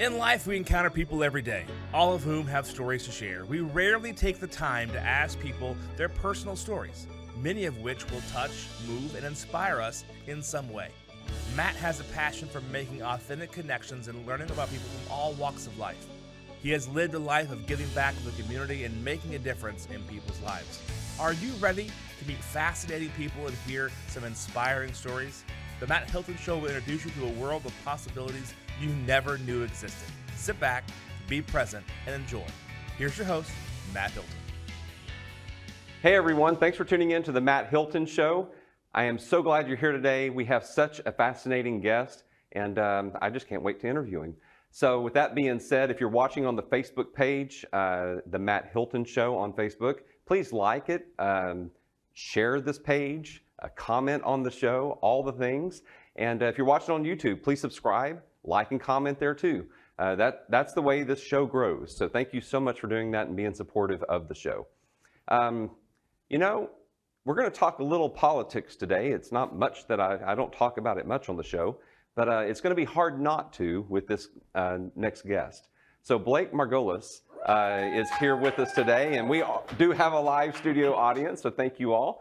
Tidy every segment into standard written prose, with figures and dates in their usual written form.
In life, we encounter people every day, all of whom have stories to share. We rarely take the time to ask people their personal stories, many of which will touch, move, and inspire us in some way. Matt has a passion for making authentic connections and learning about people from all walks of life. He has lived a life of giving back to the community and making a difference in people's lives. Are you ready to meet fascinating people and hear some inspiring stories? The Matt Hilton Show will introduce you to a world of possibilities you never knew existed. Sit back, be present, and enjoy. Here's your host, Matt Hilton. Hey everyone, thanks for tuning in to the Matt Hilton Show. I am so glad you're here today. We have such a fascinating guest, and I just can't wait to interview him. So with that being said, if you're watching on the Facebook page, the Matt Hilton Show on Facebook, please like it, share this page, comment on the show, all the things. And if you're watching on YouTube, please subscribe, like and comment there too. That's the way this show grows. So thank you so much for doing that and being supportive of the show. You know, we're going to talk a little politics today. It's not much that I don't talk about it much on the show, but it's going to be hard not to with this next guest. So Blake Margolis is here with us today, and we do have a live studio audience, so thank you all.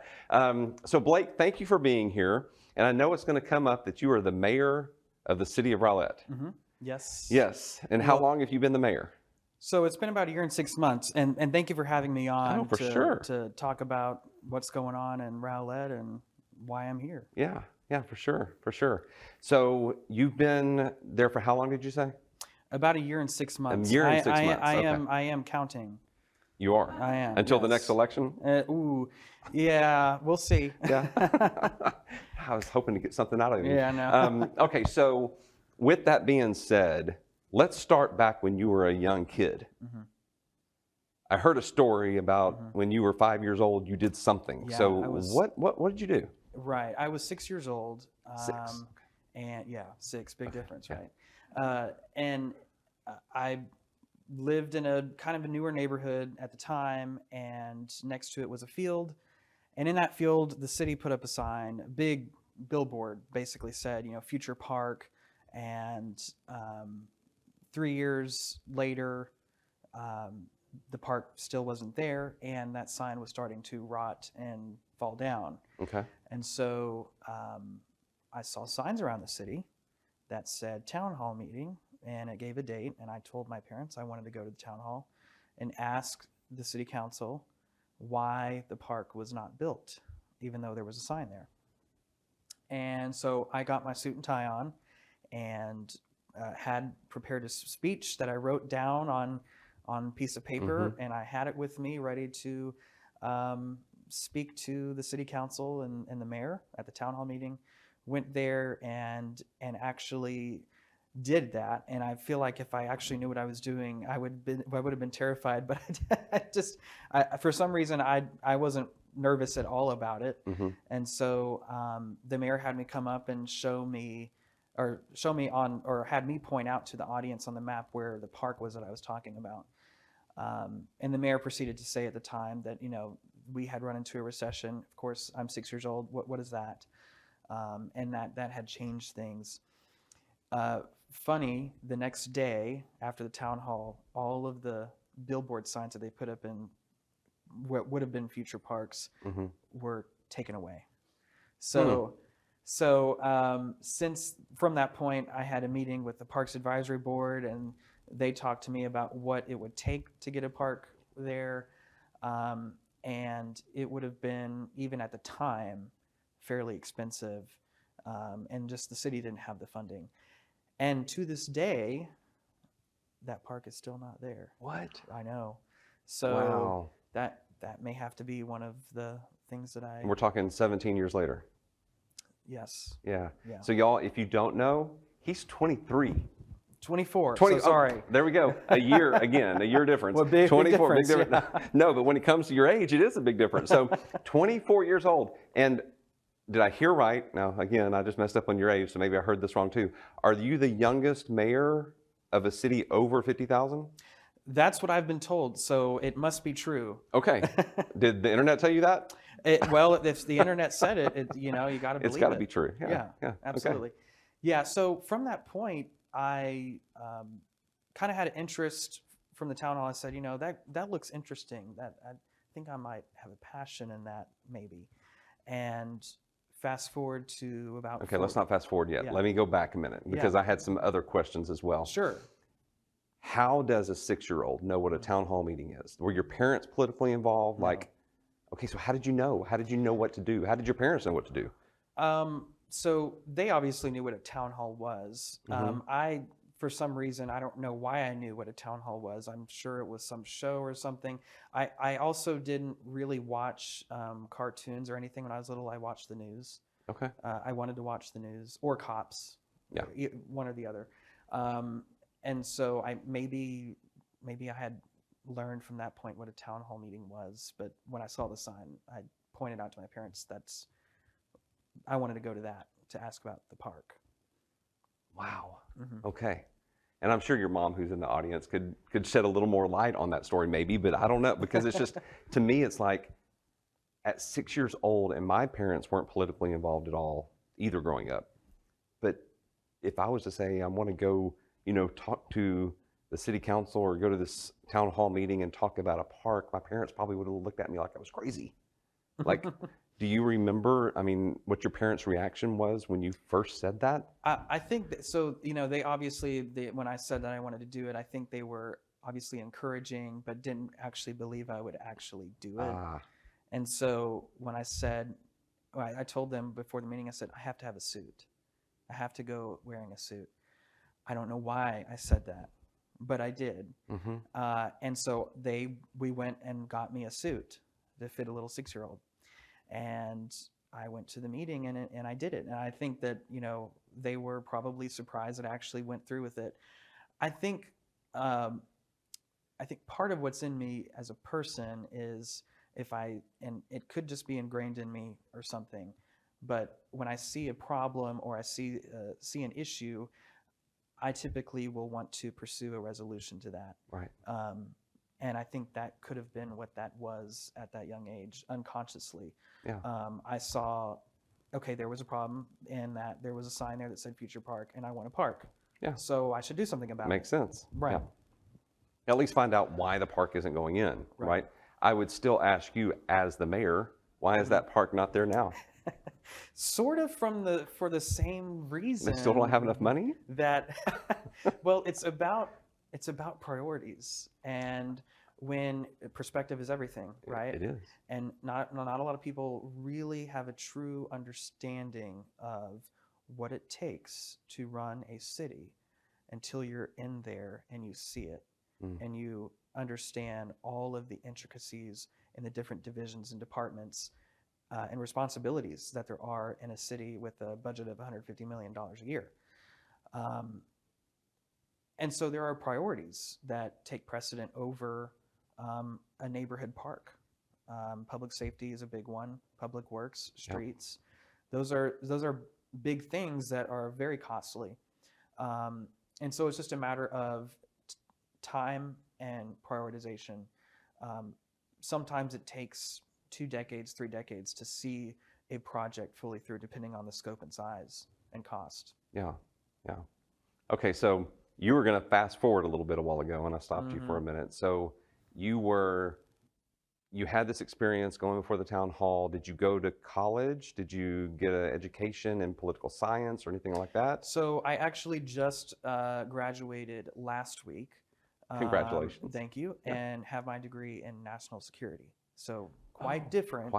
So Blake, thank you for being here. And I know it's going to come up that you are the mayor of the city of Rowlett. Mm-hmm. Yes. Yes. And how long have you been the mayor? So it's been about 1 year and 6 months, and thank you for having me on to talk about what's going on in Rowlett and why I'm here. Yeah, for sure. So you've been there for how long did you say? About 1 year and 6 months. 1 year and 6 months. I am counting. You are? I am. Until the next election? Yeah, we'll see. Yeah. I was hoping to get something out of you. Yeah, no. Okay, so with that being said, let's start back when you were a young kid. Mm-hmm. I heard a story about when you were 5 years old, you did something. Yeah, so what did you do? Right, I was 6 years old. 6. And yeah, 6, big difference, right? And I lived in a kind of a newer neighborhood at the time, and next to it was a field. And in that field, the city put up a sign, a big billboard, basically said, future park. And 3 years later, the park still wasn't there, and that sign was starting to rot and fall down. Okay. And so I saw signs around the city that said town hall meeting, and it gave a date, and I told my parents I wanted to go to the town hall and ask the city council why the park was not built, even though there was a sign there. And so I got my suit and tie on and had prepared a speech that I wrote down on a piece of paper, and I had it with me ready to speak to the city council and the mayor at the town hall meeting. Went there and actually did that, and I feel like if I actually knew what I was doing, I would have been terrified. But for some reason, I wasn't nervous at all about it. Mm-hmm. And so the mayor had me come up and had me point out to the audience on the map where the park was that I was talking about. And the mayor proceeded to say at the time that we had run into a recession. Of course, I'm 6 years old. What is that? And that had changed things. Funny, the next day after the town hall, all of the billboard signs that they put up in what would have been future parks were taken away. So since from that point, I had a meeting with the Parks Advisory Board, and they talked to me about what it would take to get a park there. And it would have been, even at the time, fairly expensive. And just the city didn't have the funding. And to this day, that park is still not there. What? I know. So that may have to be one of the things that We're talking 17 years later. Yes. Yeah. So y'all, if you don't know, he's 23. 24. 20, so sorry. There we go. A year again, a year difference. Well, big 24, difference, big difference. yeah. No, but when it comes to your age, it is a big difference. So 24 years old. And did I hear right? Now, again, I just messed up on your age, so maybe I heard this wrong too. Are you the youngest mayor of a city over 50,000? That's what I've been told, so it must be true. Okay. Did the internet tell you that? Well, if the internet said it, you got to believe it. It's got to be true. Yeah, absolutely. Okay. Yeah, so from that point, I kind of had an interest from the town hall. I said, that looks interesting. That I think I might have a passion in that maybe. And fast forward to about. Okay, let's not fast forward yet. Yeah. Let me go back a minute because I had some other questions as well. Sure. How does a 6-year-old know what a town hall meeting is? Were your parents politically involved? No. Okay, so how did you know? How did you know what to do? How did your parents know what to do? So they obviously knew what a town hall was. For some reason, I don't know why I knew what a town hall was. I'm sure it was some show or something. I also didn't really watch cartoons or anything when I was little. I watched the news. Okay. I wanted to watch the news or Cops. Yeah. One or the other. And so maybe I had learned from that point what a town hall meeting was. But when I saw the sign, I pointed out to my parents I wanted to go to that to ask about the park. Wow. Okay. And I'm sure your mom, who's in the audience, could shed a little more light on that story maybe, but I don't know, because it's just, to me, it's like at 6 years old, and my parents weren't politically involved at all either growing up. But if I was to say I want to go, talk to the city council or go to this town hall meeting and talk about a park, my parents probably would have looked at me like I was crazy. Like, do you remember, what your parents' reaction was when you first said that? I think that, so, they obviously, when I said that I wanted to do it, I think they were obviously encouraging, but didn't actually believe I would actually do it. And so when I told them before the meeting, I said, I have to have a suit. I have to go wearing a suit. I don't know why I said that, but I did. And so we went and got me a suit to fit a little 6-year-old. And I went to the meeting and I did it. And I think that, they were probably surprised that I actually went through with it. I think part of what's in me as a person is and it could just be ingrained in me or something, but when I see a problem or I see an issue, I typically will want to pursue a resolution to that. Right. And I think that could have been what that was at that young age, unconsciously. Yeah. I saw, there was a problem in that there was a sign there that said Future Park, and I want a park. Yeah. So I should do something about it. Makes sense. Right. Yeah. At least find out why the park isn't going in, right? I would still ask you as the mayor, why is that park not there now? Sort of for the same reason. They still don't have enough money? Well, it's about priorities, and when perspective is everything, right? It is. And not a lot of people really have a true understanding of what it takes to run a city until you're in there and you see it and you understand all of the intricacies in the different divisions and departments and responsibilities that there are in a city with a budget of $150 million a year. And so there are priorities that take precedent over a neighborhood park. Public safety is a big one. Public works, streets. Those are big things that are very costly. And so it's just a matter of time and prioritization. Sometimes it takes 2 decades, 3 decades to see a project fully through, depending on the scope and size and cost. Yeah. Okay, so you were going to fast forward a little bit a while ago, and I stopped you for a minute. So you had this experience going before the town hall. Did you go to college? Did you get an education in political science or anything like that? So I actually just graduated last week. Congratulations. Thank you. Yeah. And have my degree in national security. So quite different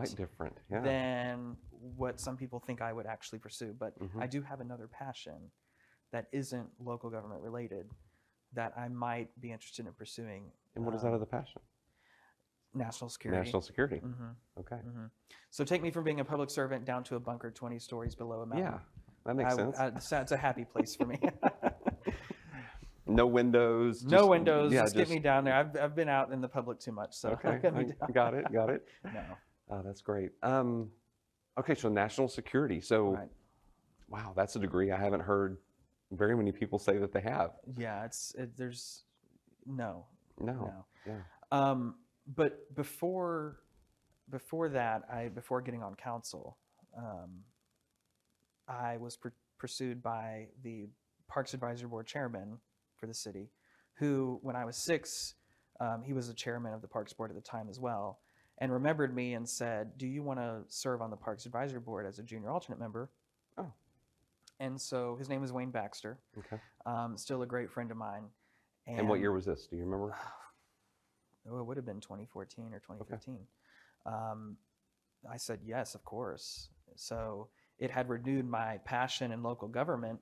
Yeah. than what some people think I would actually pursue. But I do have another passion that isn't local government related that I might be interested in pursuing. And what is that other passion? National security. National security. Okay. So take me from being a public servant down to a bunker 20 stories below a mountain. Yeah, that makes sense. It's a happy place for me. No windows. No windows. Just get me down there. I've been out in the public too much, so okay. get me down. Got it. No. Oh, that's great. Okay, so national security. So, wow, that's a degree I haven't heard very many people say that they have. Yeah, there's no. Yeah. But before that, before getting on council, I was pursued by the Parks Advisory Board chairman for the city, who, when I was 6, he was the chairman of the Parks Board at the time as well, and remembered me and said, "Do you want to serve on the Parks Advisory Board as a junior alternate member?" Oh. And so his name is Wayne Baxter. Okay. Still a great friend of mine. And what year was this? Do you remember? Oh, it would have been 2014 or 2015. Okay. I said, yes, of course. So it had renewed my passion in local government.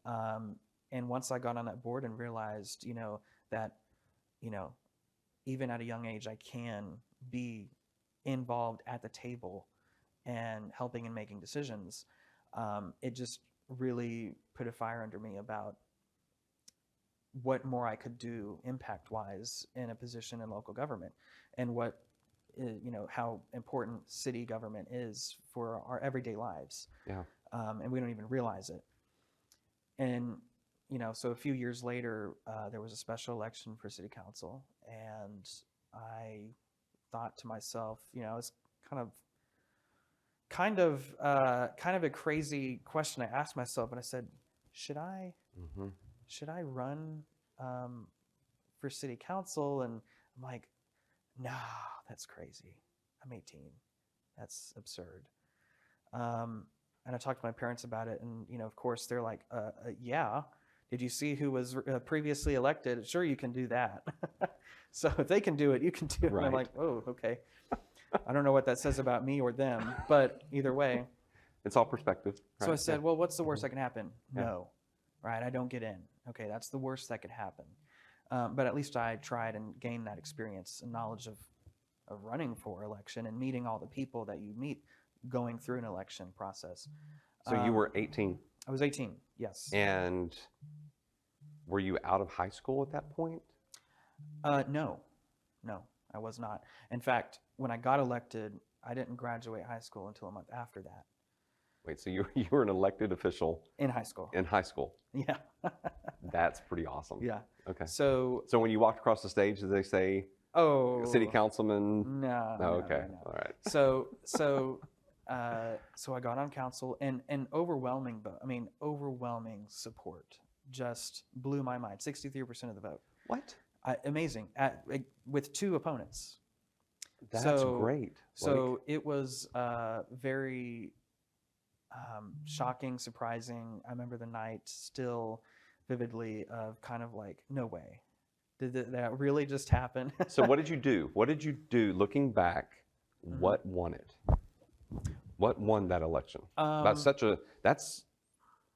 And once I got on that board and realized, that, even at a young age, I can be involved at the table and helping and making decisions, it just really put a fire under me about what more I could do impact-wise in a position in local government, and what, how important city government is for our everyday lives. Yeah. And we don't even realize it. And, so a few years later, there was a special election for city council, and I thought to myself, it's kind of a crazy question I asked myself, and I said, should I run for city council? And I'm like, no, that's crazy. I'm 18. That's absurd. And I talked to my parents about it, and of course they're like, yeah. Did you see who was previously elected? Sure, you can do that. So if they can do it, you can do it. Right. And I'm like, oh, okay. I don't know what that says about me or them, but either way. It's all perspective. Right? So I said, well, what's the worst that can happen? Yeah. No, right? I don't get in. Okay, that's the worst that could happen. But at least I tried and gained that experience and knowledge of running for election and meeting all the people that you meet going through an election process. So you were 18? I was 18, yes. And were you out of high school at that point? No, I was not. In fact, when I got elected, I didn't graduate high school until a month after that. Wait, so you were an elected official in high school? In high school. Yeah. That's pretty awesome. Yeah. Okay. So when you walked across the stage, did they say, "Oh, city councilman"? No. Oh, okay. No. All right. So I got on council, and overwhelming support just blew my mind. 63% of the vote. What? Amazing. With 2 opponents. That's great. So it was very shocking, surprising. I remember the night still vividly of kind of like, no way. Did that really just happen? So what did you do? What did you do looking back? What won it? What won that election? That's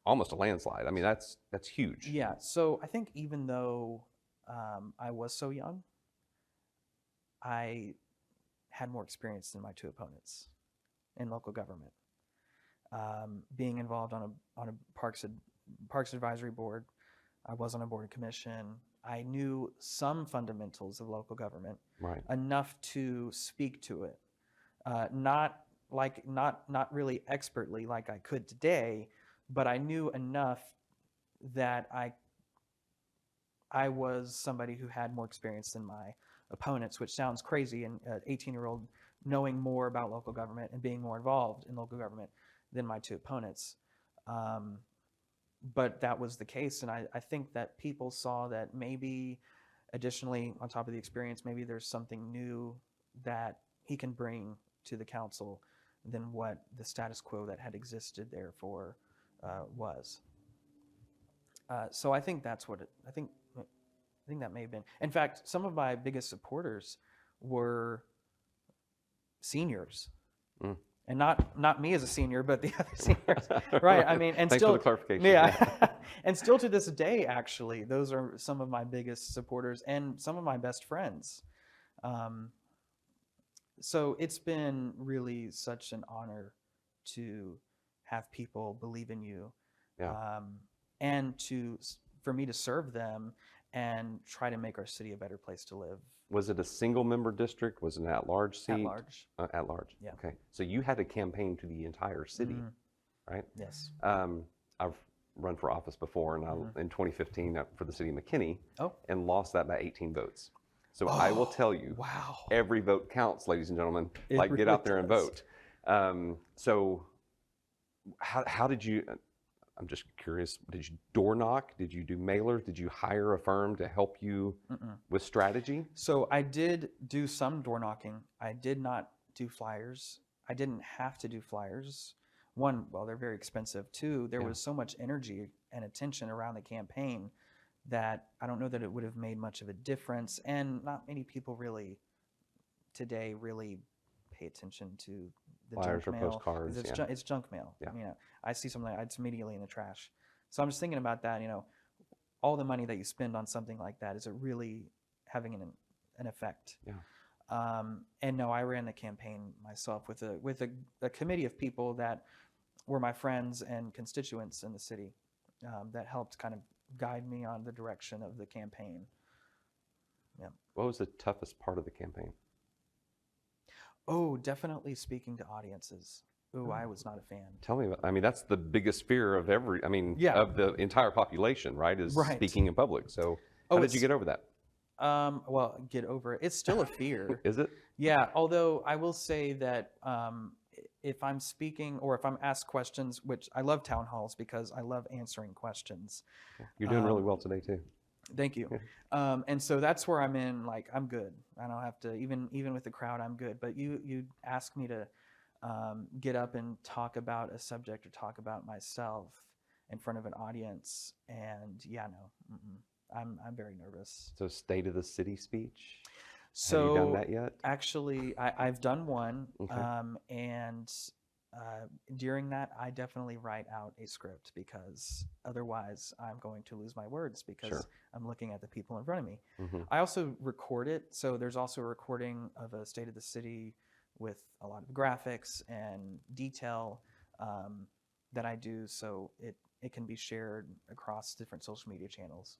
almost a landslide. I mean, that's huge. Yeah. So I think even though I was so young, I had more experience than my 2 opponents in local government. Being involved on a Parks Advisory Board, I was on a board commission. I knew some fundamentals of local government, right, enough to speak to it. Not really expertly like I could today, but I knew enough that I was somebody who had more experience than my opponents, which sounds crazy, and an 18-year-old knowing more about local government and being more involved in local government than my 2 opponents. But that was the case, and I think that people saw that maybe, additionally, on top of the experience, maybe there's something new that he can bring to the council than what the status quo that had existed there for was. So I think that's what I think that may have been. In fact, some of my biggest supporters were seniors. And not me as a senior, but the other seniors, right? I mean, and thanks still, for the clarification. Yeah, and still to this day, actually, those are some of my biggest supporters and some of my best friends. So it's been really such an honor to have people believe in you, and for me to serve them and try to make our city a better place to live. Was it a single member district? Was it an at-large seat? At large. At large. Yeah. Okay. So you had to campaign to the entire city, right? Yes. I've run for office before, and in 2015 for the city of McKinney, and lost that by 18 votes. So I will tell you, wow, every vote counts, ladies and gentlemen. It get out there and vote. So how did you? I'm just curious, did you door knock? Did you do mailers? Did you hire a firm to help you with strategy? So I did do some door knocking. I did not do flyers. I didn't have to do flyers. One, well, they're very expensive. Two, there was so much energy and attention around the campaign that I don't know that it would have made much of a difference. And not many people really today really pay attention to the Flyers junk or mail. postcards, 'Cause it's junk mail. Yeah. You know, I see something, it's immediately in the trash. So I'm just thinking about that, you know, all the money that you spend on something like that, is it really having an effect? Yeah. And no, I ran the campaign myself with a committee of people that were my friends and constituents in the city, that helped kind of guide me on the direction of the campaign. Yeah. What was the toughest part of the campaign? Oh, definitely speaking to audiences. Ooh, I was not a fan. Tell me about, I mean, that's the biggest fear of Yeah. of the entire population, right? Is Right. speaking in public. So how did you get over that? Well, get over it. It's still a fear. Is it? Yeah, although I will say that if I'm speaking or if I'm asked questions, which I love town halls because I love answering questions. You're doing really well today too. Thank you. And so that's where I'm in, like, I'm good. I don't have to, even with the crowd, I'm good. But you ask me to get up and talk about a subject or talk about myself in front of an audience, and I'm very nervous. So State of the City speech? So have you done that yet? Actually, I've done one, Okay. and during that, I definitely write out a script because otherwise I'm going to lose my words because Sure. I'm looking at the people in front of me. Mhm. I also record it, so there's also a recording of a State of the City with a lot of graphics and detail that I do, so it can be shared across different social media channels.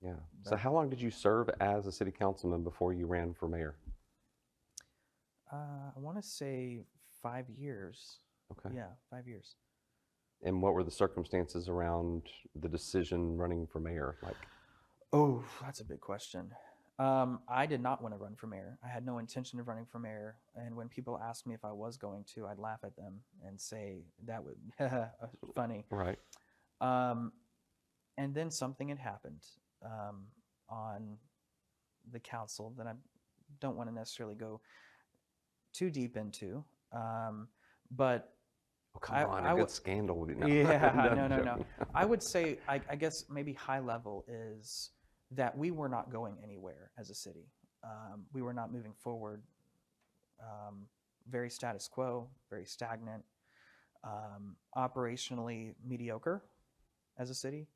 Yeah. So how long did you serve as a city councilman before you ran for mayor? I want to say 5 years. Okay. Yeah, 5 years. And what were the circumstances around the decision running for mayor? Like, Oh, that's a big question. I did not want to run for mayor. I had no intention of running for mayor. And when people asked me if I was going to, I'd laugh at them and say that would funny. right. And then something had happened on the council that I don't want to necessarily go too deep into. But Oh, come on, a good scandal. No, yeah, I'm no. joking. I would say, I guess maybe high level is that we were not going anywhere as a city. We were not moving forward. Very status quo, very stagnant, operationally mediocre as a city.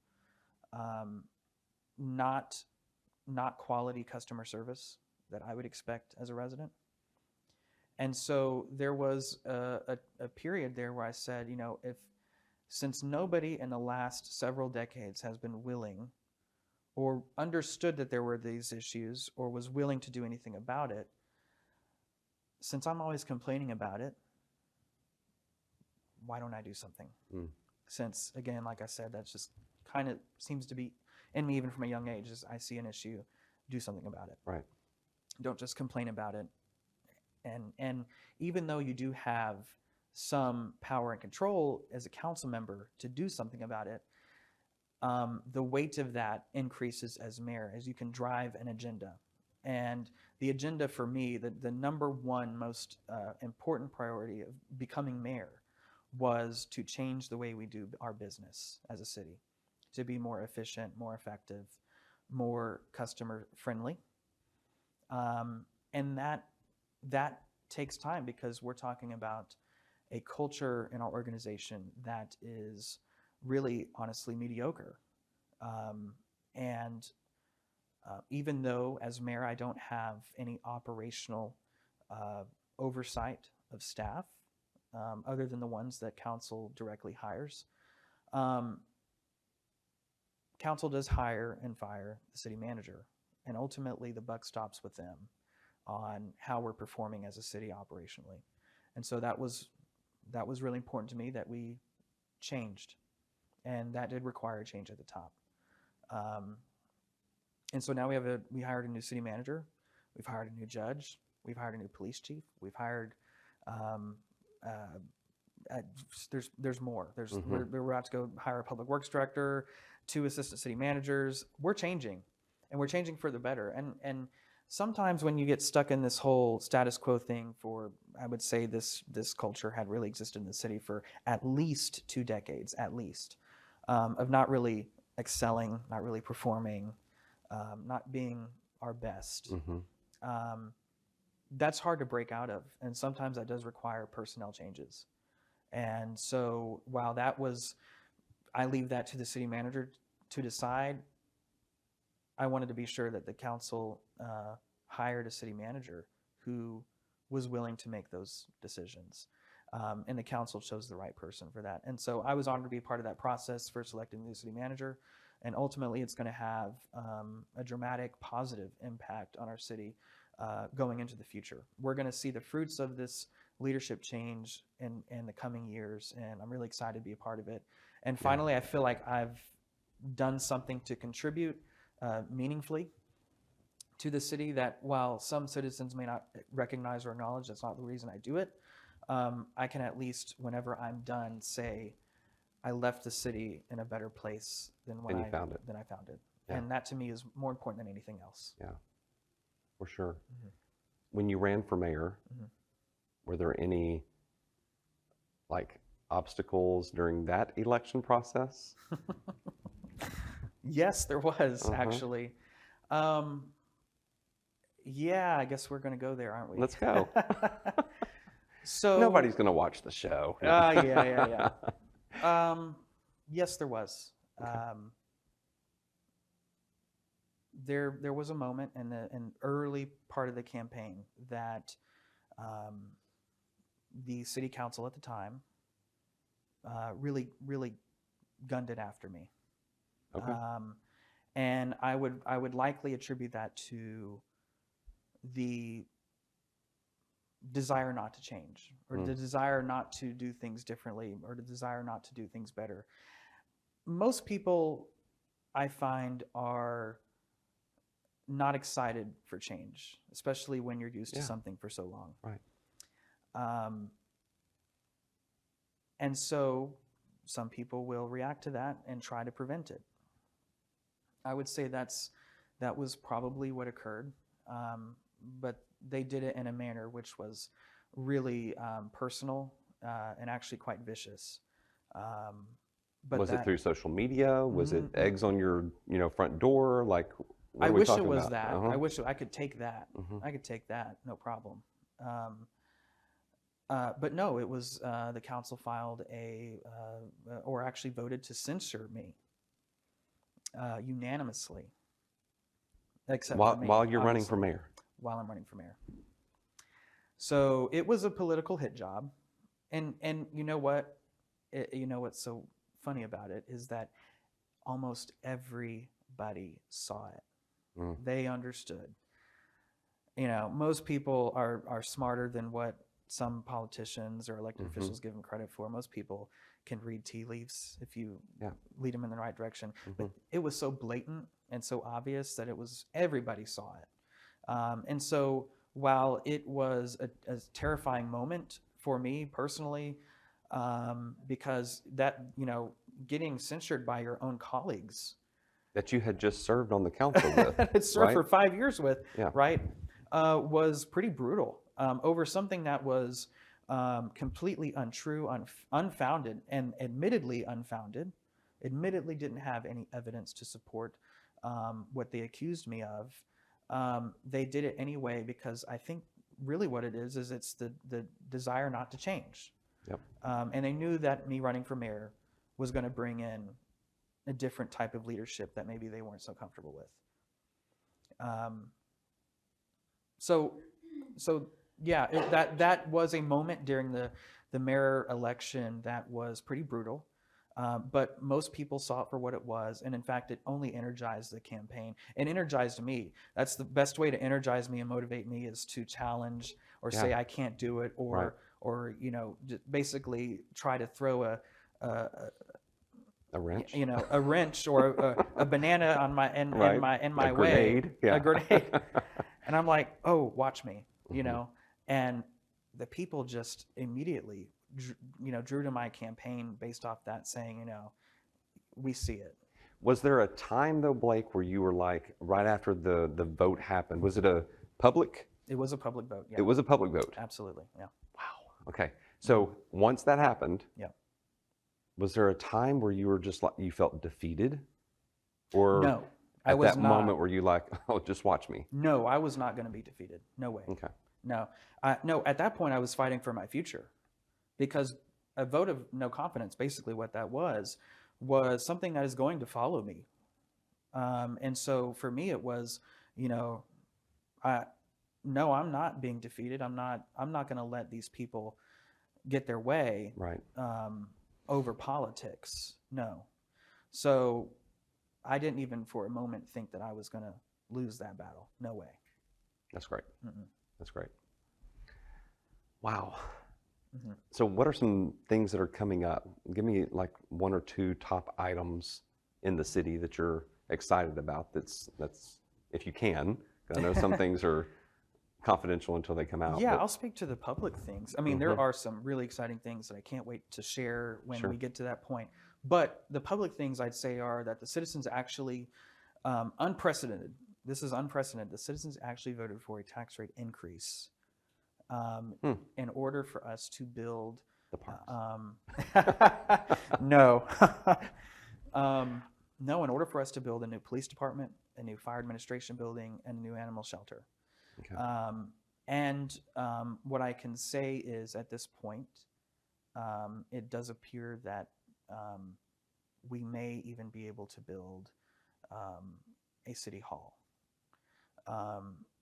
Not quality customer service that I would expect as a resident. And so there was a period there where I said, you know, since nobody in the last several decades has been willing or understood that there were these issues or was willing to do anything about it, since I'm always complaining about it, why don't I do something? Since, again, like I said, that's just kind of seems to be in me even from a young age, is I see an issue, do something about it. Right. Don't just complain about it. And even though you do have some power and control as a council member to do something about it, the weight of that increases as mayor, as you can drive an agenda. And the agenda for me, the number one most important priority of becoming mayor was to change the way we do our business as a city, to be more efficient, more effective, more customer friendly. And that takes time because we're talking about a culture in our organization that is really, honestly, mediocre. Even though as mayor I don't have any operational oversight of staff other than the ones that council directly hires, council does hire and fire the city manager, and ultimately the buck stops with them on how we're performing as a city operationally. And so that was really important to me that we changed, and that did require a change at the top. And so now we hired a new city manager, we've hired a new judge, we've hired a new police chief, we've hired there's more. Mhm. We're about to go hire a public works director, 2 assistant city managers. We're changing, and we're changing for the better. And sometimes when you get stuck in this whole status quo thing for, I would say this culture had really existed in the city for at least 2 decades, at least, of not really excelling, not really performing, not being our best. Mhm. That's hard to break out of, and sometimes that does require personnel changes. And so while I leave that to the city manager to decide, I wanted to be sure that the council hired a city manager who was willing to make those decisions. And the council chose the right person for that. And so I was honored to be a part of that process for selecting the new city manager. And ultimately, it's going to have a dramatic positive impact on our city going into the future. We're going to see the fruits of this leadership change in the coming years, and I'm really excited to be a part of it. And finally, I feel like I've done something to contribute meaningfully to the city that, while some citizens may not recognize or acknowledge, that's not the reason I do it. I can at least, whenever I'm done, say I left the city in a better place than when I found it. Yeah. And that to me is more important than anything else. Yeah, for sure. Mhm. When you ran for mayor, Mhm. were there any like obstacles during that election process? Yes, there was Uh-huh. actually. Yeah, I guess we're going to go there, aren't we? Let's go. So Nobody's going to watch the show. yeah. Yes, there was. Okay. There was a moment in the early part of the campaign that the city council at the time really gunned it after me. Okay. And I would likely attribute that to the desire not to change, or the desire not to do things differently, or the desire not to do things better. Most people, I find, are not excited for change, especially when you're used to something for so long. Right. And so some people will react to that and try to prevent it. I would say that was probably what occurred, but they did it in a manner which was really personal and actually quite vicious. But was it through social media? Was it eggs on your front door? Like, what I are we wish it talking was about? that. Uh-huh. I wish I could take that. Mhm. I could take that, no problem. But no, it was the council filed or actually voted to censure me unanimously. Except for me, while you're running obviously, for mayor. while I'm running for mayor. So it was a political hit job, and you know what? You know what's so funny about it is that almost everybody saw it. They understood. Most people are smarter than what some politicians or elected officials give them credit for. Most people can read tea leaves if you lead them in the right direction. But it was so blatant and so obvious that everybody saw it. And so while it was a terrifying moment for me personally, because that, getting censured by your own colleagues that you had just served on the council with, had served right? for 5 years with, Yeah. right, was pretty brutal over something that was completely untrue, unfounded, and admittedly unfounded. Admittedly didn't have any evidence to support what they accused me of. They did it anyway because I think really what it is it's the desire not to change. Yep. And they knew that me running for mayor was going to bring in a different type of leadership that maybe they weren't so comfortable with. So yeah, that was a moment during the mayor election that was pretty brutal. But most people saw it for what it was, and in fact, it only energized the campaign and energized me. That's the best way to energize me and motivate me, is to challenge or say I can't do it, or basically try to throw a wrench, a wrench or a banana on my in my a way, grenade. Yeah. a grenade, and I'm like, oh, watch me, and the people just immediately drew to my campaign based off that, saying, we see it. Was there a time though, Blake, where you were like, right after the vote happened, was it a public? It was a public vote. Yeah. It was a public vote. Absolutely. Yeah. Wow. Okay. So once that happened, Yeah. was there a time where you were just like, you felt defeated? Or No, I at was that not. moment were you like, oh, just watch me? No, I was not going to be defeated. No way. Okay. No. No, at that point I was fighting for my future, because a vote of no confidence, basically what that was something that is going to follow me. And so for me, it was, no, I'm not being defeated. I'm not going to let these people get their way, Right. over politics. No. So I didn't even for a moment think that I was going to lose that battle. No way. That's great. Mm-mm. That's great. Wow. Mm-hmm. So what are some things that are coming up? Give me like one or two top items in the city that you're excited about. That's if you can. 'Cause I know some things are confidential until they come out. Yeah, but- I'll speak to the public things. I mean, there are some really exciting things that I can't wait to share when Sure. we get to that point. But the public things I'd say are that the citizens actually, unprecedented. This is unprecedented. The citizens actually voted for a tax rate increase in order for us to build the parks. no. No, in order for us to build a new police department, a new fire administration building, and a new animal shelter. Okay. What I can say is at this point, it does appear that we may even be able to build a city hall.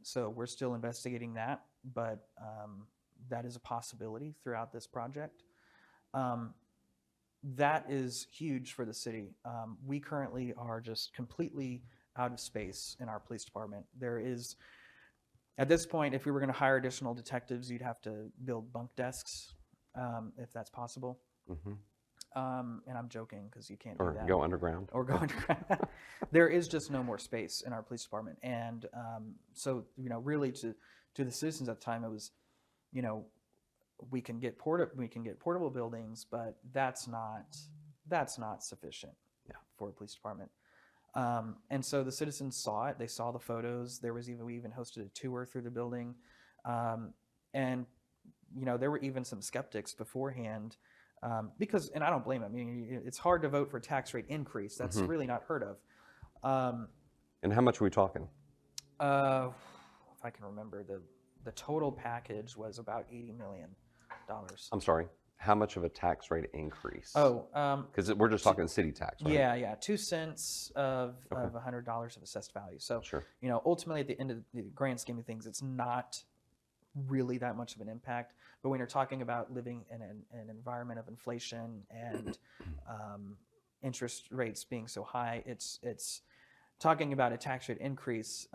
So we're still investigating that, but that is a possibility throughout this project. That is huge for the city. We currently are just completely out of space in our police department. There is, at this point, if we were going to hire additional detectives, you'd have to build bunk desks, if that's possible. Mm-hmm. And I'm joking because you can't do Or that. go underground. Or go underground. There is just no more space in our police department. And so, really to the citizens at the time, it was, we can get portable buildings, but that's not sufficient for a police department. And so the citizens saw it. They saw the photos. We even hosted a tour through the building. And there were even some skeptics beforehand, because, and I don't blame them. I mean, it's hard to vote for a tax rate increase. That's really not heard of. And how much are we talking? If I can remember, the total package was about $80 million. I'm sorry. How much of a tax rate increase? Oh, because we're just talking city tax, right? yeah, 2 cents of $100 of assessed value. So, Sure. Ultimately at the end of the grand scheme of things, it's not really that much of an impact. But when you're talking about living in an environment of inflation and interest rates being so high, it's talking about a tax rate increase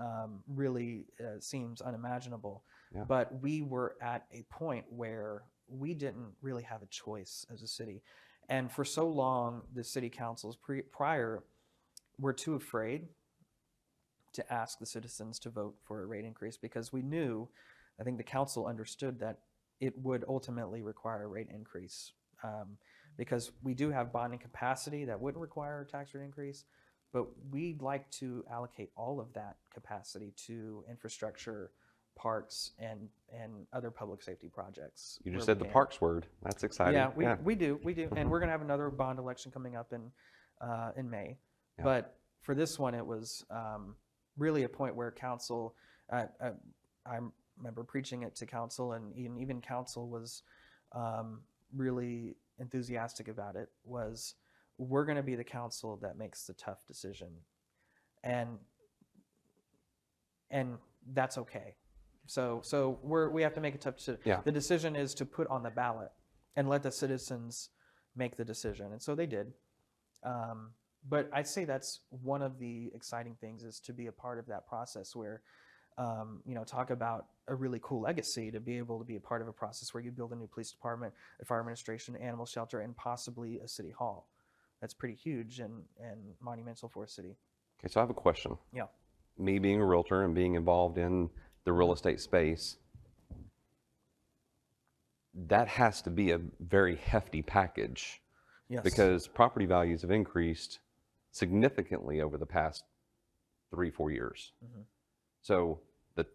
really seems unimaginable. Yeah. But we were at a point where we didn't really have a choice as a city. And for so long, the city councils prior were too afraid to ask the citizens to vote for a rate increase, because we knew, I think the council understood that it would ultimately require a rate increase, because we do have bonding capacity that wouldn't require a tax rate increase, but we'd like to allocate all of that capacity to infrastructure, parks, and other public safety projects. You just said the parks word. That's exciting. Yeah, we do, and we're going to have another bond election coming up in May. Yeah. But for this one, it was really a point where council, I remember preaching it to council, and even council was really enthusiastic about it, was we're going to be the council that makes the tough decision. And that's okay. So we have to make a tough decision. Yeah. The decision is to put on the ballot and let the citizens make the decision. And so they did. But I'd say that's one of the exciting things, is to be a part of that process where, talk about a really cool legacy, to be able to be a part of a process where you build a new police department, a fire administration, animal shelter, and possibly a city hall. That's pretty huge and monumental for a city. Okay, so I have a question. Yeah. Me being a realtor and being involved in the real estate space, that has to be a very hefty package Yes. because property values have increased significantly over the past 3-4 years. Mm-hmm. So the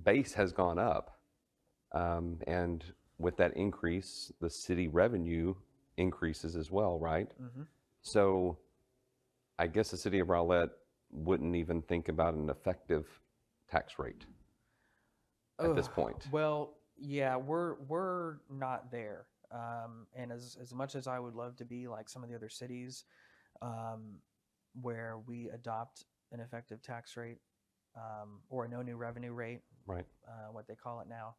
base has gone up, and with that increase, the city revenue increases as well, right? Mm-hmm. So I guess the city of Rowlett wouldn't even think about an effective tax rate at this point. Well, yeah, we're not there. And as much as I would love to be like some of the other cities, where we adopt an effective tax rate, or a no new revenue rate, Right. what they call it now,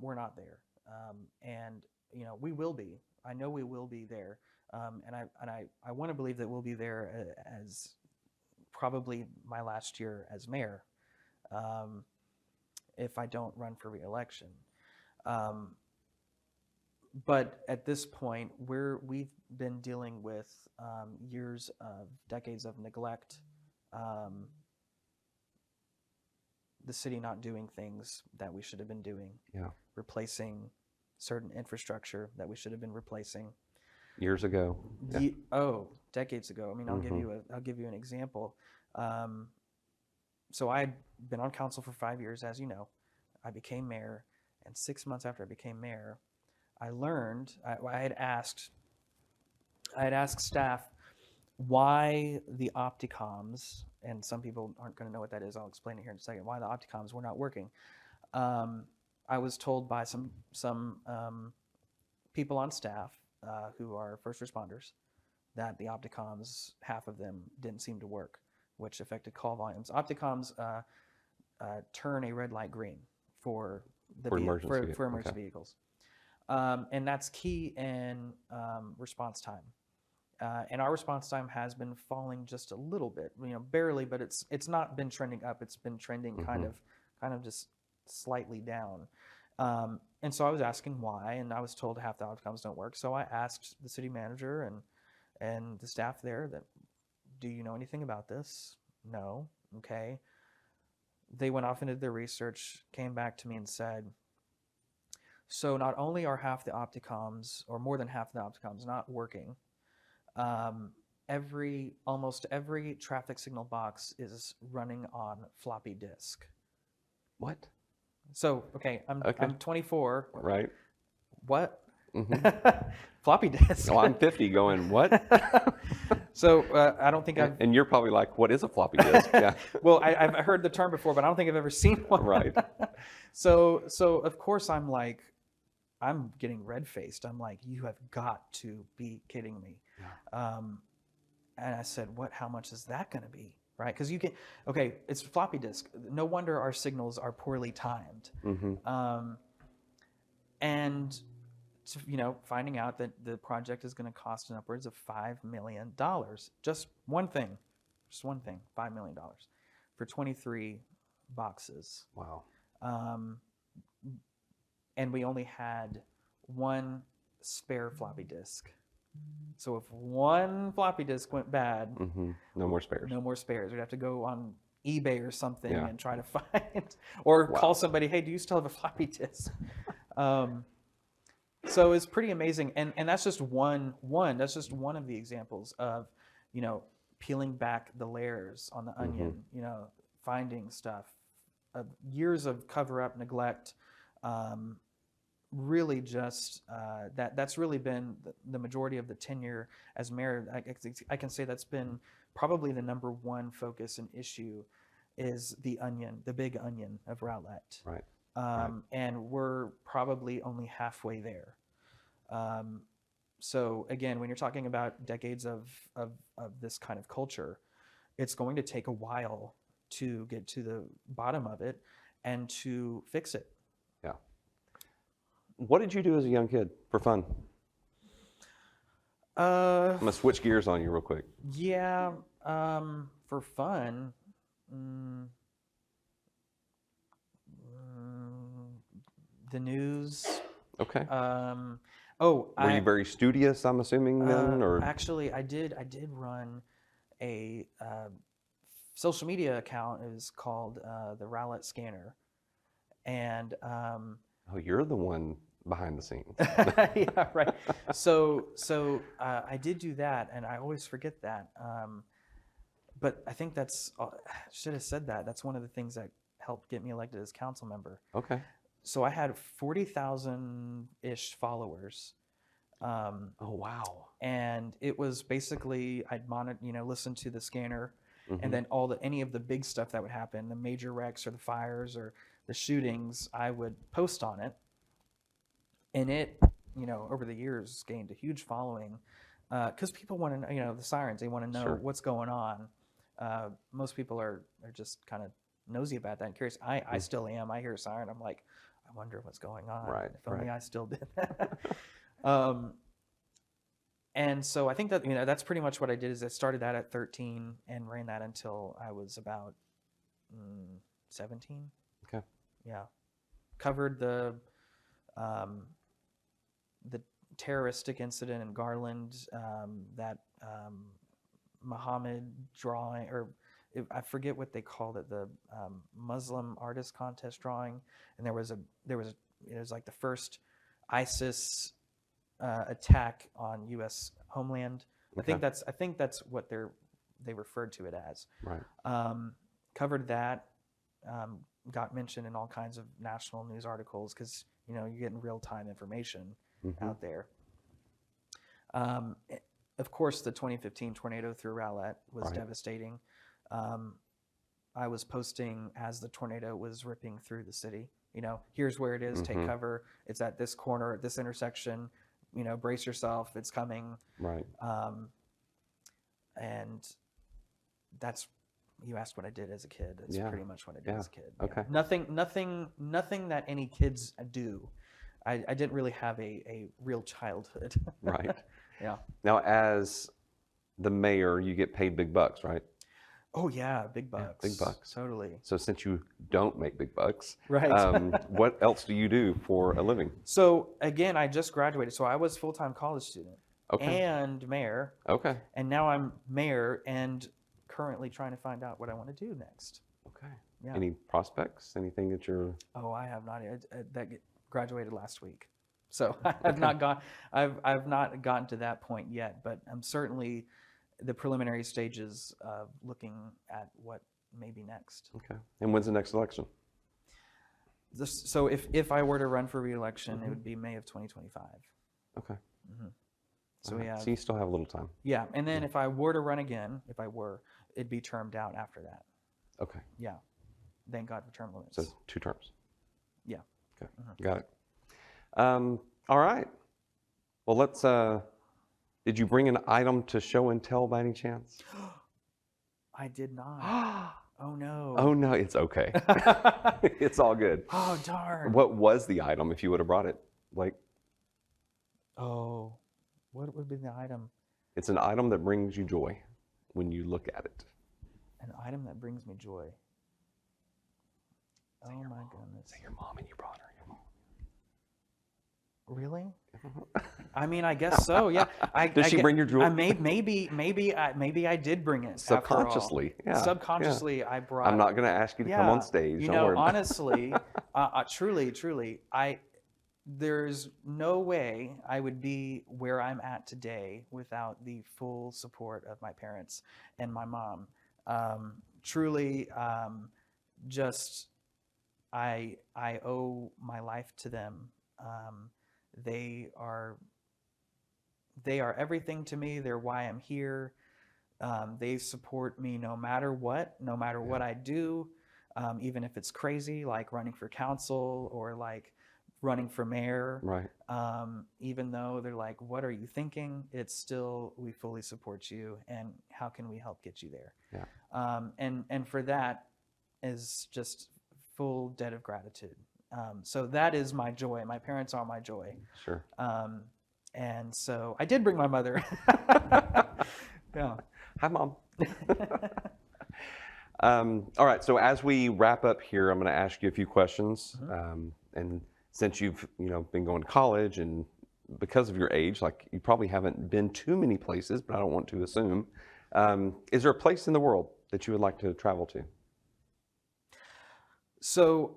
we're not there. And we will be. I know we will be there. And I want to believe that we'll be there as probably my last year as mayor, if I don't run for re-election. But at this point, we've been dealing with decades of neglect, the city not doing things that we should have been doing, Yeah. replacing certain infrastructure that we should have been replacing. Years ago. Yeah. Decades ago. I mean, I'll give you an example. So I had been on council for 5 years, as you know. I became mayor, and 6 months after I became mayor, I learned I had asked staff why the Opticoms, and some people aren't going to know what that is. I'll explain it here in a second. Why the Opticoms were not working. I was told by some people on staff who are first responders that the Opticoms, half of them didn't seem to work, which affected call volumes. Opticoms turn a red light green for emergency vehicles, and that's key in response time. And our response time has been falling just a little bit, barely, but it's not been trending up. It's been trending kind of just slightly down. And so I was asking why, and I was told half the Opticoms don't work. So I asked the city manager and the staff there that, do you know anything about this? No. Okay. They went off and did their research, came back to me and said, so not only are half the Opticoms, or more than half the Opticoms, not working, almost every traffic signal box is running on floppy disk. What? So, okay, I'm 24. Right. What? Mm-hmm. Floppy disk. No, I'm 50 going, what? So I don't think And you're probably like, what is a floppy disk? Yeah. Well, I've heard the term before, but I don't think I've ever seen one. Right. So of course I'm getting red-faced. I'm like, you have got to be kidding me. Yeah. And I said, how much is that going to be? Right? Because it's floppy disk. No wonder our signals are poorly timed. Mm-hmm. And finding out that the project is going to cost upwards of $5 million. Just one thing, $5 million for 23 boxes. Wow. And we only had one spare floppy disk. So if one floppy disk went bad, no more spares. No more spares. We'd have to go on eBay or something and try to find, or call somebody. Hey, do you still have a floppy disk? So it's pretty amazing, and that's just one. That's just one of the examples of, peeling back the layers on the onion. Finding stuff, years of cover up, neglect. Really just that's really been the majority of the tenure as mayor. I can say that's been probably the number one focus and issue is the big onion of Rowlett. Right. And we're probably only halfway there. So again, when you're talking about decades of this kind of culture, it's going to take a while to get to the bottom of it and to fix it. Yeah. What did you do as a young kid for fun? I'm gonna switch gears on you real quick. Yeah, for fun, the news. Okay. Were you very studious, I'm assuming then, or? Actually, I did run a social media account. It was called the Rowlett Scanner, and you're the one behind the scenes. Yeah, right. So I did do that, and I always forget that. But I think should have said that. That's one of the things that helped get me elected as council member. Okay. So I had 40,000-ish followers. Oh, wow. And it was basically, I'd listen to the scanner, Mm-hmm. and then any of the big stuff that would happen, the major wrecks or the fires or the shootings, I would post on it. And it, over the years gained a huge following, because people want to know, the sirens, they want to know Sure. what's going on. Most people are just kind of nosy about that and curious. I still am. I hear a siren, I'm like, I wonder what's going on. Right, If only right. I still did that. And so I think that, that's pretty much what I did. Is I started that at 13 and ran that until I was about 17. Okay. Yeah. Covered the terroristic incident in Garland, that Muhammad drawing, or I forget what they called it, the Muslim artist contest drawing, and it was like the first ISIS attack on U.S. homeland. Okay. I think that's what they referred to it as. Right. Covered that. Got mentioned in all kinds of national news articles because you're getting real time information out there. Of course, the 2015 tornado through Rowlett was Right. devastating. I was posting as the tornado was ripping through the city. Here's where it is. Take cover. It's at this corner, at this intersection. Brace yourself. It's coming. Right. And that's, you asked what I did as a kid. That's Yeah. pretty much what I did Yeah. as a kid. Okay. Nothing that any kids do. I didn't really have a real childhood. Right. Yeah. Now, as the mayor, you get paid big bucks, right? Oh yeah, big bucks. big bucks. Totally. So since you don't make big bucks, Right. What else do you do for a living? So again, I just graduated. So I was full-time college student Okay. and mayor, Okay. and now I'm mayor and currently trying to find out what I want to do next. Okay. Yeah. Any prospects? Anything that you're? Oh, I have not. Graduated last week, so I've not gotten to that point yet. But I'm certainly the preliminary stages of looking at what may be next. Okay. And when's the next election? So if I were to run for re-election, it would be May of 2025. Okay. So All we right. have, So you still have a little time. yeah, and then if I were to run again, it'd be termed out after that. Okay. Yeah, thank God for term limits. So 2 terms. Yeah. Okay. Got it. All right. Well, let's. Did you bring an item to show and tell by any chance? I did not. Oh no. Oh no, it's okay. It's all good. Oh darn. What was the item if you would have brought it? Like, Oh, what would be the item? it's an item that brings you joy when you look at it. An item that brings me joy. Oh my goodness. Say your mom and you brought her. Your mom. Really? I mean, I guess so. Yeah. Does she bring your jewelry? Maybe I did bring it. Subconsciously, after all. yeah, Subconsciously, I brought. I'm not going to ask you to come on stage. Don't worry about it. Honestly, truly, there's no way I would be where I'm at today without the full support of my parents and my mom. Truly, just I owe my life to them. They are everything to me. They're why I'm here. They support me no matter what I do, even if it's crazy, like running for council or like running for mayor. Right. Even though they're like, what are you thinking? It's still, we fully support you, and how can we help get you there? Yeah. And for that is just full debt of gratitude. So that is my joy. My parents are my joy. Sure. And so I did bring my mother. Yeah. Hi, Mom. All right. So as we wrap up here, I'm going to ask you a few questions. And since you've been going to college, and because of your age, like you probably haven't been too many places, but I don't want to assume. Is there a place in the world that you would like to travel to? So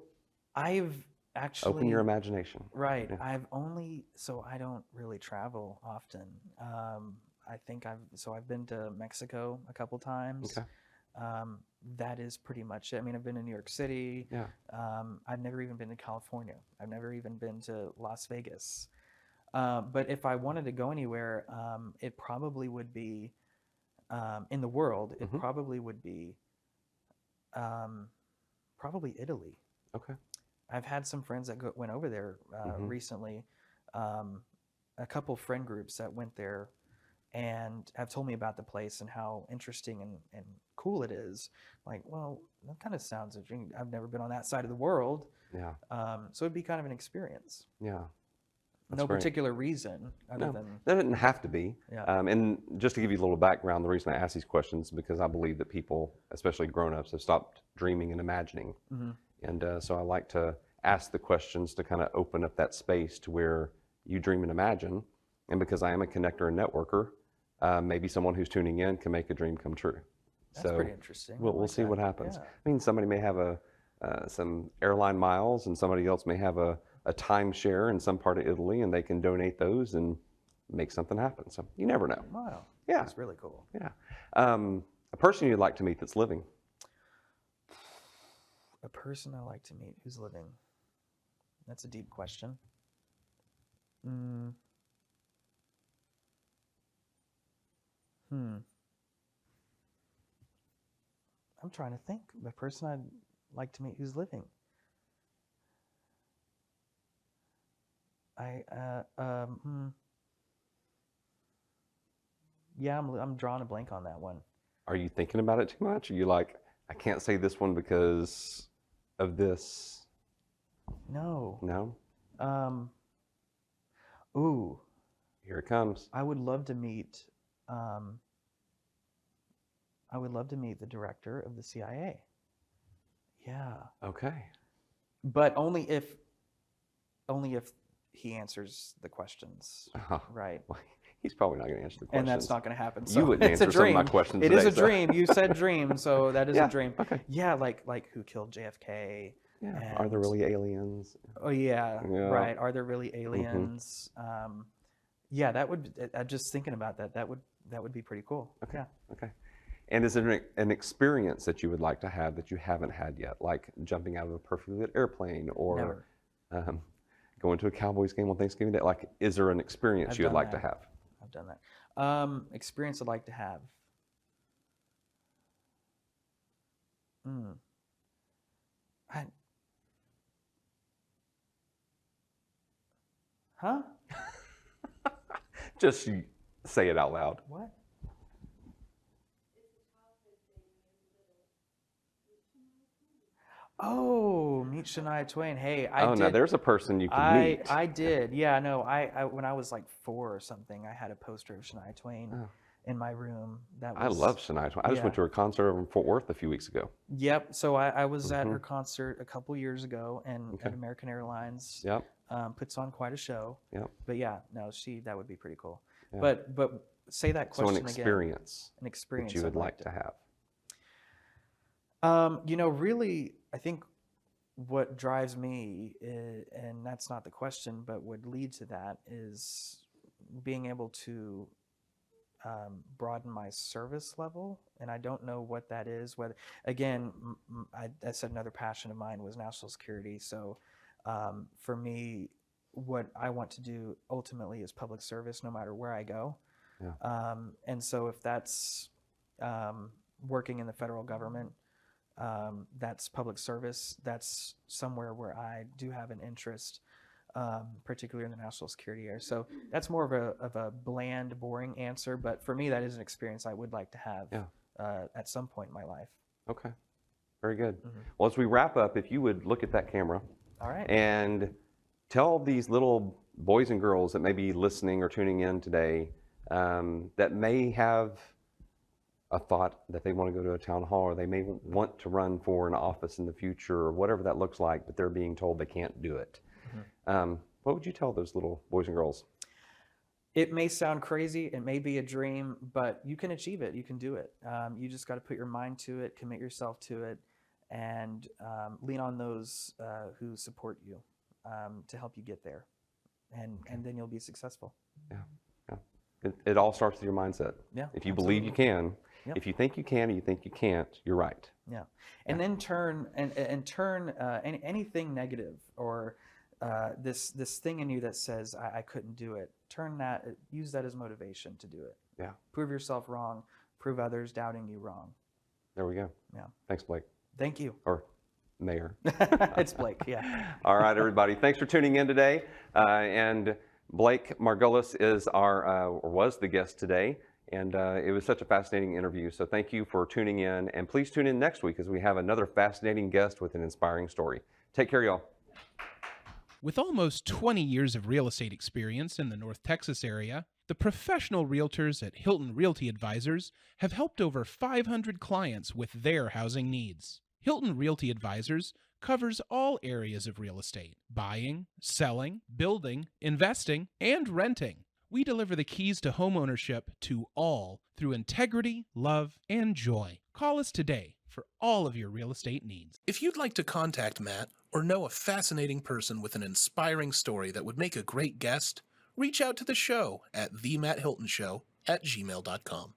I've Actually, Open your imagination. right. Yeah. So I don't really travel often. I think I've been to Mexico a couple times. Okay. That is pretty much it. I mean, I've been to New York City. Yeah. I've never even been to California. I've never even been to Las Vegas. But if I wanted to go anywhere, it probably would be in the world. It Mhm. probably would be probably Italy. Okay. I've had some friends that went over there Mhm. recently. A couple friend groups that went there and have told me about the place and how interesting and cool it is. Like, well, that kind of sounds interesting. I've never been on that side of the world. Yeah. So it'd be kind of an experience. Yeah. That's No great. particular reason other No, than, that didn't have to be. yeah. And just to give you a little background, the reason I ask these questions is because I believe that people, especially grown-ups, have stopped dreaming and imagining. Mhm. And so I like to ask the questions to kind of open up that space to where you dream and imagine. And because I am a connector and networker, maybe someone who's tuning in can make a dream come true. That's So pretty interesting. I we'll like see that. what happens. Yeah. I mean, somebody may have some airline miles, and somebody else may have a timeshare in some part of Italy, and they can donate those and make something happen. So you never know. Wow. Yeah. That's really cool. Yeah. A person you'd like to meet that's living. A person I like to meet who's living. That's a deep question. I'm trying to think. The person I'd like to meet who's living. Yeah, I'm drawing a blank on that one. Are you thinking about it too much? Are you like, I can't say this one because of this? No. No? Ooh, Here it comes. I would love to meet. I would love to meet the director of the CIA. Yeah, Okay. but only if he answers the questions, Oh, right? well, he's probably not going to answer the questions. And that's not going to happen. You So wouldn't it's a answer some of my dream. questions It today, is a so- dream. You said dream, so that is Yeah, a dream. okay. Yeah, like who killed JFK? Yeah. Are there and- really aliens? Oh yeah, Yeah. right. Are there really aliens? Yeah, that would. I'm just thinking about that. That would be pretty cool. Okay. Yeah. Okay. And is there an experience that you would like to have that you haven't had yet, like jumping out of a perfectly lit airplane or Never. going to a Cowboys game on Thanksgiving Day? Like, is there an experience I've you would done like that. to have? I've done that. Experience I'd like to have. I, huh? Just say it out loud. What? Oh, meet Shania Twain. Hey, No, there's a person you can meet. I did. Yeah, no. I when I was like 4 or something, I had a poster of Shania Twain Oh. in my room. That I was. love Shania Twain. I just went yeah. to her concert over in Fort Worth a few weeks ago. Yep. So I was at her concert a couple years ago, and Okay. at American Airlines. Yep. Puts on quite a show. Yep. But yeah, no, that would be pretty cool. Yeah. But say that So question an again. experience An experience that you would I'd like to have. Really, I think what drives me, and that's not the question, but would lead to that is being able to broaden my service level. And I don't know what that is. Whether, again, I said another passion of mine was national security. So for me, what I want to do ultimately is public service no matter where I go. Yeah. And so if that's working in the federal government, that's public service, that's somewhere where I do have an interest, particularly in the national security area. So that's more of a bland, boring answer, but for me, that is an experience I would like to have at some point in my life. Okay. Very good. Mm-hmm. Well, as we wrap up, if you would look at that camera All right. and tell these little boys and girls that may be listening or tuning in today that may have a thought that they want to go to a town hall, or they may want to run for an office in the future, or whatever that looks like, but they're being told they can't do it. What would you tell those little boys and girls? It may sound crazy, it may be a dream, but you can achieve it. You can do it. You just got to put your mind to it, commit yourself to it, and lean on those who support you. to help you get there, and then you'll be successful. Yeah. It all starts with your mindset. Yeah. If you believe you can, Yep. if you think you can and you think you can't, you're right. Yeah, and then turn anything negative or this thing in you that says I couldn't do it. Use that as motivation to do it. Yeah. Prove yourself wrong. Prove others doubting you wrong. There we go. Yeah. Thanks, Blake. Thank you. Or Mayor. It's Blake. Yeah. All right, everybody. Thanks for tuning in today. And Blake Margolis is was the guest today. And it was such a fascinating interview. So thank you for tuning in. And please tune in next week as we have another fascinating guest with an inspiring story. Take care, y'all. With almost 20 years of real estate experience in the North Texas area, the professional realtors at Hilton Realty Advisors have helped over 500 clients with their housing needs. Hilton Realty Advisors covers all areas of real estate: buying, selling, building, investing, and renting. We deliver the keys to homeownership to all through integrity, love, and joy. Call us today for all of your real estate needs. If you'd like to contact Matt or know a fascinating person with an inspiring story that would make a great guest, reach out to the show at themattHiltonshow@gmail.com.